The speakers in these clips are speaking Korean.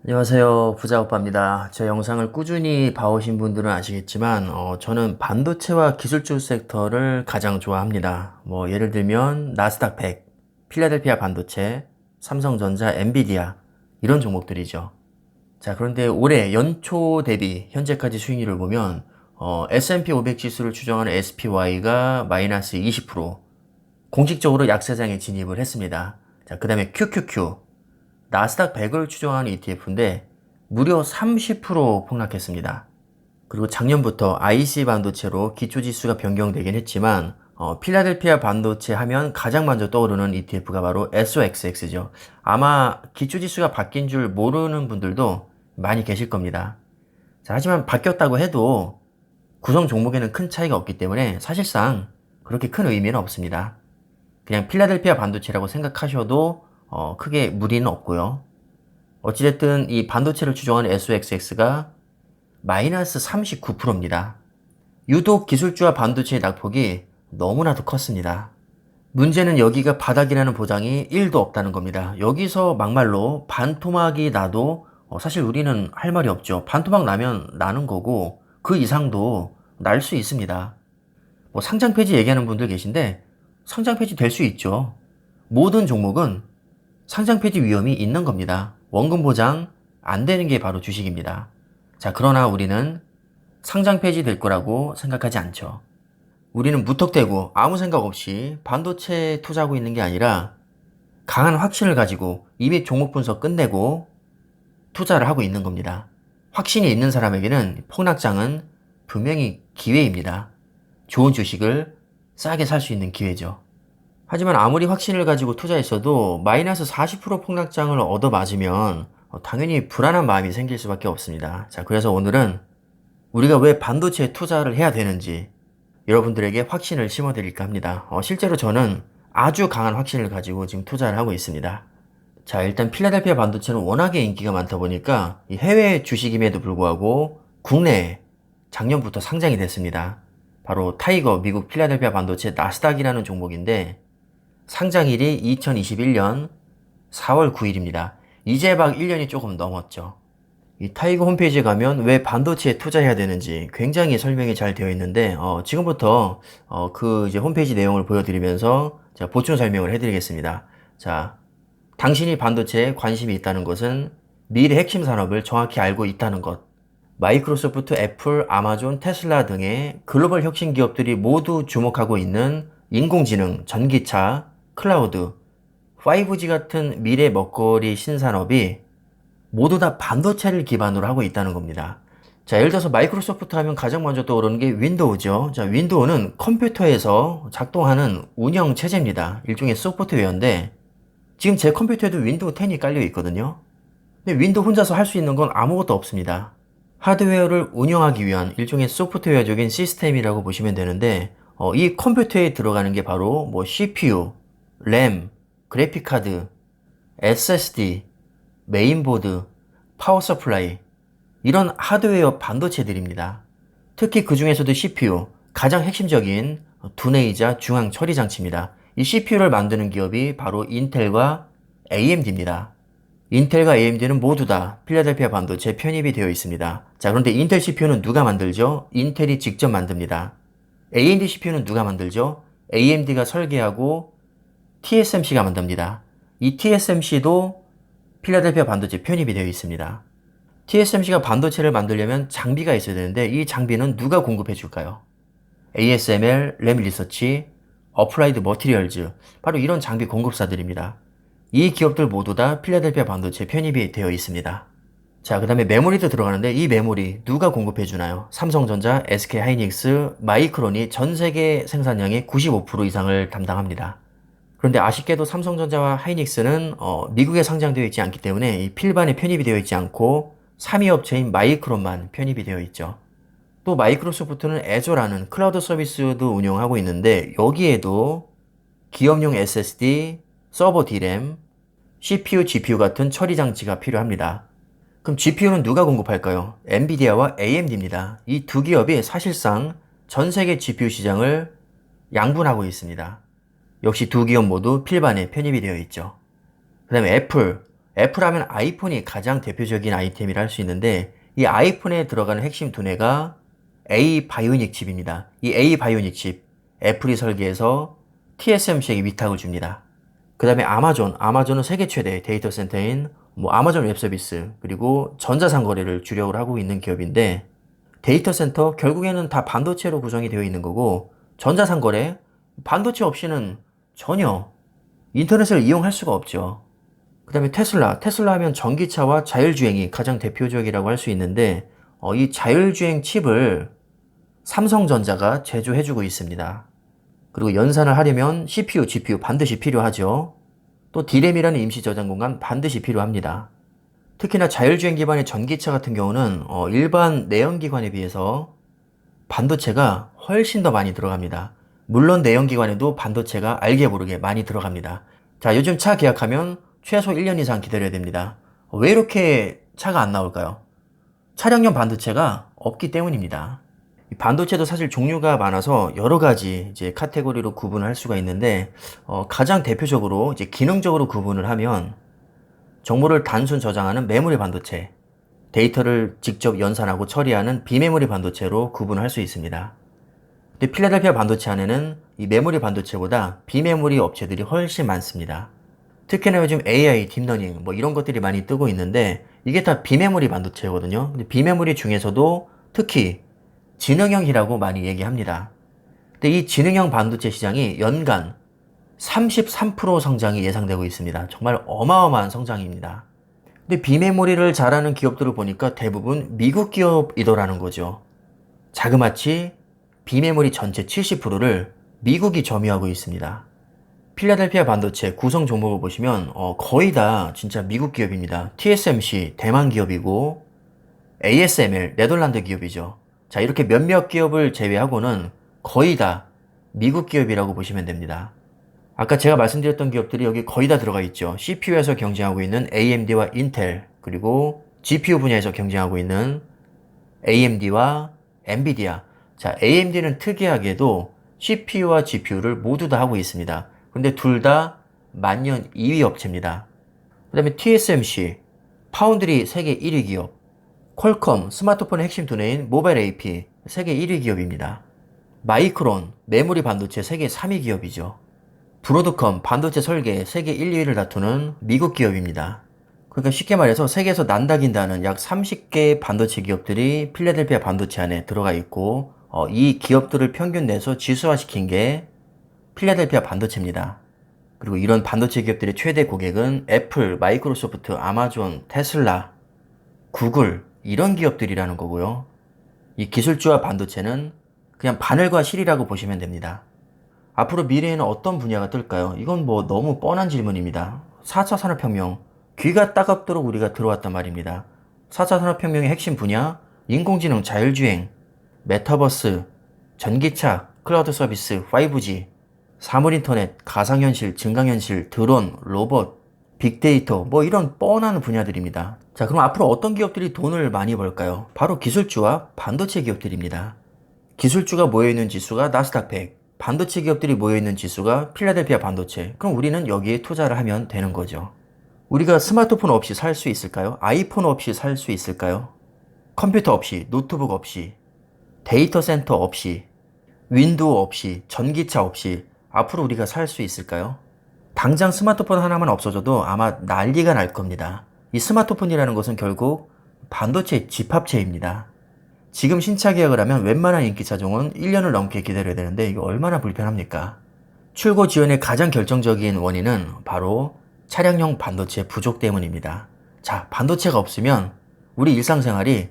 안녕하세요. 부자오빠입니다. 제 영상을 꾸준히 봐오신 분들은 아시겠지만, 저는 반도체와 기술주 섹터를 가장 좋아합니다. 예를 들면, 나스닥 100, 필라델피아 반도체, 삼성전자, 엔비디아, 이런 종목들이죠. 자, 그런데 올해 연초 대비 현재까지 수익률을 보면, S&P 500 지수를 추정하는 SPY가 마이너스 20%, 공식적으로 약세장에 진입을 했습니다. 자, 그 다음에 QQQ, 나스닥 100을 추정하는 ETF인데 무려 30% 폭락했습니다. 그리고 작년부터 IC 반도체로 기초지수가 변경되긴 했지만 필라델피아 반도체 하면 가장 먼저 떠오르는 ETF가 바로 SOXX죠. 아마 기초지수가 바뀐 줄 모르는 분들도 많이 계실 겁니다. 자, 하지만 바뀌었다고 해도 구성 종목에는 큰 차이가 없기 때문에 사실상 그렇게 큰 의미는 없습니다. 그냥 필라델피아 반도체라고 생각하셔도 크게 무리는 없고요. 어찌됐든 이 반도체를 추종하는 SOXX가 마이너스 39%입니다. 유독 기술주와 반도체의 낙폭이 너무나도 컸습니다. 문제는 여기가 바닥이라는 보장이 1도 없다는 겁니다. 여기서 막말로 반토막이 나도 사실 우리는 할 말이 없죠. 반토막 나면 나는 거고 그 이상도 날 수 있습니다. 상장 폐지 얘기하는 분들 계신데 상장 폐지 될 수 있죠. 모든 종목은 상장 폐지 위험이 있는 겁니다. 원금 보장 안 되는 게 바로 주식입니다. 자, 그러나 우리는 상장 폐지 될 거라고 생각하지 않죠. 우리는 무턱대고 아무 생각 없이 반도체에 투자하고 있는 게 아니라 강한 확신을 가지고 이미 종목 분석 끝내고 투자를 하고 있는 겁니다. 확신이 있는 사람에게는 폭락장은 분명히 기회입니다. 좋은 주식을 싸게 살 수 있는 기회죠. 하지만 아무리 확신을 가지고 투자했어도 마이너스 40% 폭락장을 얻어맞으면 당연히 불안한 마음이 생길 수밖에 없습니다. 자, 그래서 오늘은 우리가 왜 반도체에 투자를 해야 되는지 여러분들에게 확신을 심어드릴까 합니다. 실제로 저는 아주 강한 확신을 가지고 지금 투자를 하고 있습니다. 자, 일단 필라델피아 반도체는 워낙에 인기가 많다 보니까 이 해외 주식임에도 불구하고 국내에 작년부터 상장이 됐습니다. 바로 타이거 미국 필라델피아 반도체 나스닥이라는 종목인데 상장일이 2021년 4월 9일입니다. 이제 막 1년이 조금 넘었죠. 이 타이거 홈페이지에 가면 왜 반도체에 투자해야 되는지 굉장히 설명이 잘 되어 있는데 지금부터 그 이제 홈페이지 내용을 보여드리면서 제가 보충 설명을 해드리겠습니다. 자, 당신이 반도체에 관심이 있다는 것은 미래 핵심 산업을 정확히 알고 있다는 것. 마이크로소프트, 애플, 아마존, 테슬라 등의 글로벌 혁신 기업들이 모두 주목하고 있는 인공지능, 전기차, 클라우드, 5G 같은 미래 먹거리 신산업이 모두 다 반도체를 기반으로 하고 있다는 겁니다. 자, 예를 들어서 마이크로소프트 하면 가장 먼저 떠오르는 게 윈도우죠. 자, 윈도우는 컴퓨터에서 작동하는 운영 체제입니다. 일종의 소프트웨어인데 지금 제 컴퓨터에도 윈도우 10이 깔려 있거든요. 근데 윈도우 혼자서 할 수 있는 건 아무것도 없습니다. 하드웨어를 운영하기 위한 일종의 소프트웨어적인 시스템이라고 보시면 되는데 이 컴퓨터에 들어가는 게 바로 CPU, 램, 그래픽카드, SSD, 메인보드, 파워 서플라이 이런 하드웨어 반도체들입니다. 특히 그 중에서도 CPU, 가장 핵심적인 두뇌이자 중앙 처리 장치입니다. 이 CPU를 만드는 기업이 바로 인텔과 AMD입니다. 인텔과 AMD는 모두 다 필라델피아 반도체에 편입이 되어 있습니다. 자, 그런데 인텔 CPU는 누가 만들죠? 인텔이 직접 만듭니다. AMD CPU는 누가 만들죠? AMD가 설계하고 TSMC가 만듭니다. 이 TSMC도 필라델피아 반도체 편입이 되어 있습니다. TSMC가 반도체를 만들려면 장비가 있어야 되는데 이 장비는 누가 공급해 줄까요? ASML, 램리서치, 어플라이드 머티리얼즈 바로 이런 장비 공급사들입니다. 이 기업들 모두 다 필라델피아 반도체에 편입이 되어 있습니다. 자, 그 다음에 메모리도 들어가는데 이 메모리 누가 공급해 주나요? 삼성전자, SK하이닉스, 마이크론이 전 세계 생산량의 95% 이상을 담당합니다. 그런데 아쉽게도 삼성전자와 하이닉스는 미국에 상장되어 있지 않기 때문에 이 필반에 편입이 되어 있지 않고 3위 업체인 마이크론만 편입이 되어 있죠. 또 마이크로소프트는 애저라는 클라우드 서비스도 운영하고 있는데 여기에도 기업용 SSD, 서버 D램, CPU, GPU 같은 처리 장치가 필요합니다. 그럼 GPU는 누가 공급할까요? 엔비디아와 AMD입니다. 이 두 기업이 사실상 전 세계 GPU 시장을 양분하고 있습니다. 역시 두 기업 모두 필반에 편입이 되어 있죠. 그 다음에 애플하면 아이폰이 가장 대표적인 아이템이라 할 수 있는데 이 아이폰에 들어가는 핵심 두뇌가 A 바이오닉 칩입니다. 이 A 바이오닉 칩, 애플이 설계해서 TSMC에게 위탁을 줍니다. 그 다음에 아마존은 세계 최대 데이터 센터인 아마존 웹서비스 그리고 전자상거래를 주력을 하고 있는 기업인데 데이터 센터 결국에는 다 반도체로 구성이 되어 있는 거고 전자상거래 반도체 없이는 전혀 인터넷을 이용할 수가 없죠. 그 다음에 테슬라 하면 전기차와 자율주행이 가장 대표적이라고 할 수 있는데 이 자율주행 칩을 삼성전자가 제조해주고 있습니다. 그리고 연산을 하려면 CPU, GPU 반드시 필요하죠. 또 D램이라는 임시 저장 공간 반드시 필요합니다. 특히나 자율주행 기반의 전기차 같은 경우는 일반 내연기관에 비해서 반도체가 훨씬 더 많이 들어갑니다. 물론 내연기관에도 반도체가 알게 모르게 많이 들어갑니다. 자, 요즘 차 계약하면 최소 1년 이상 기다려야 됩니다. 왜 이렇게 차가 안 나올까요? 차량용 반도체가 없기 때문입니다. 반도체도 사실 종류가 많아서 여러 가지 이제 카테고리로 구분을 할 수가 있는데 가장 대표적으로 이제 기능적으로 구분을 하면 정보를 단순 저장하는 메모리 반도체, 데이터를 직접 연산하고 처리하는 비메모리 반도체로 구분을 할 수 있습니다. 근데 필라델피아 반도체 안에는 이 메모리 반도체보다 비메모리 업체들이 훨씬 많습니다. 특히나 요즘 AI, 딥러닝 이런 것들이 많이 뜨고 있는데 이게 다 비메모리 반도체거든요. 근데 비메모리 중에서도 특히 지능형이라고 많이 얘기합니다. 근데 이 지능형 반도체 시장이 연간 33% 성장이 예상되고 있습니다. 정말 어마어마한 성장입니다. 근데 비메모리를 잘하는 기업들을 보니까 대부분 미국 기업이더라는 거죠. 자그마치 비메모리 전체 70%를 미국이 점유하고 있습니다. 필라델피아 반도체 구성 종목을 보시면 거의 다 진짜 미국 기업입니다. TSMC 대만 기업이고 ASML 네덜란드 기업이죠. 자, 이렇게 몇몇 기업을 제외하고는 거의 다 미국 기업이라고 보시면 됩니다. 아까 제가 말씀드렸던 기업들이 여기 거의 다 들어가 있죠. CPU에서 경쟁하고 있는 AMD와 인텔, 그리고 GPU 분야에서 경쟁하고 있는 AMD와 엔비디아. 자, AMD는 특이하게도 CPU와 GPU를 모두 다 하고 있습니다. 근데 둘 다 만년 2위 업체입니다. 그 다음에 TSMC, 파운드리 세계 1위 기업, 퀄컴, 스마트폰의 핵심 두뇌인 모바일 AP, 세계 1위 기업입니다. 마이크론, 메모리 반도체 세계 3위 기업이죠. 브로드컴, 반도체 설계 세계 1, 2위를 다투는 미국 기업입니다. 그러니까 쉽게 말해서 세계에서 난다긴다는 약 30개의 반도체 기업들이 필라델피아 반도체 안에 들어가 있고 이 기업들을 평균 내서 지수화시킨 게 필라델피아 반도체입니다. 그리고 이런 반도체 기업들의 최대 고객은 애플, 마이크로소프트, 아마존, 테슬라, 구글 이런 기업들이라는 거고요. 이 기술주와 반도체는 그냥 바늘과 실이라고 보시면 됩니다. 앞으로 미래에는 어떤 분야가 뜰까요? 이건 너무 뻔한 질문입니다. 4차 산업혁명, 귀가 따갑도록 우리가 들어왔단 말입니다. 4차 산업혁명의 핵심 분야, 인공지능, 자율주행, 메타버스, 전기차, 클라우드 서비스, 5G, 사물인터넷, 가상현실, 증강현실, 드론, 로봇, 빅데이터 이런 뻔한 분야들입니다. 자, 그럼 앞으로 어떤 기업들이 돈을 많이 벌까요? 바로 기술주와 반도체 기업들입니다. 기술주가 모여있는 지수가 나스닥 100, 반도체 기업들이 모여있는 지수가 필라델피아 반도체. 그럼 우리는 여기에 투자를 하면 되는 거죠. 우리가 스마트폰 없이 살 수 있을까요? 아이폰 없이 살 수 있을까요? 컴퓨터 없이, 노트북 없이, 데이터 센터 없이, 윈도우 없이, 전기차 없이 앞으로 우리가 살 수 있을까요? 당장 스마트폰 하나만 없어져도 아마 난리가 날 겁니다. 이 스마트폰이라는 것은 결국 반도체 집합체입니다. 지금 신차 계약을 하면 웬만한 인기 차종은 1년을 넘게 기다려야 되는데 이거 얼마나 불편합니까? 출고 지연의 가장 결정적인 원인은 바로 차량용 반도체 부족 때문입니다. 자, 반도체가 없으면 우리 일상생활이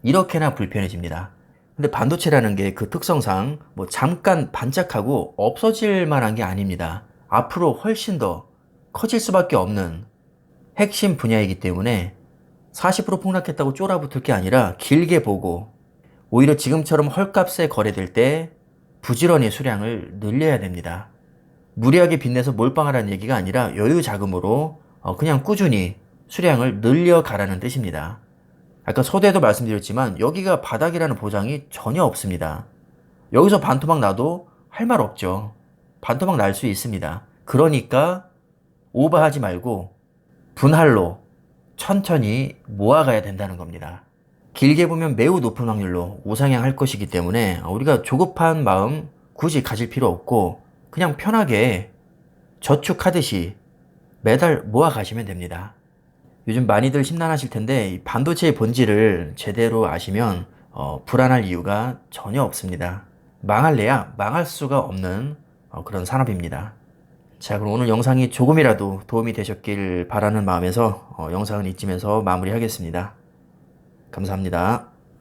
이렇게나 불편해집니다. 근데 반도체라는 게 그 특성상 잠깐 반짝하고 없어질 만한 게 아닙니다. 앞으로 훨씬 더 커질 수밖에 없는 핵심 분야이기 때문에 40% 폭락했다고 쫄아붙을 게 아니라 길게 보고 오히려 지금처럼 헐값에 거래될 때 부지런히 수량을 늘려야 됩니다. 무리하게 빚내서 몰빵하라는 얘기가 아니라 여유 자금으로 그냥 꾸준히 수량을 늘려가라는 뜻입니다. 아까 서두에도 말씀드렸지만 여기가 바닥이라는 보장이 전혀 없습니다. 여기서 반토막 나도 할 말 없죠. 반토막 날 수 있습니다. 그러니까 오버하지 말고 분할로 천천히 모아가야 된다는 겁니다. 길게 보면 매우 높은 확률로 우상향할 것이기 때문에 우리가 조급한 마음 굳이 가질 필요 없고 그냥 편하게 저축하듯이 매달 모아 가시면 됩니다. 요즘 많이들 심란하실 텐데 이 반도체의 본질을 제대로 아시면 불안할 이유가 전혀 없습니다. 망할래야 망할 수가 없는 그런 산업입니다. 자, 그럼 오늘 영상이 조금이라도 도움이 되셨길 바라는 마음에서 영상은 이쯤에서 마무리하겠습니다. 감사합니다.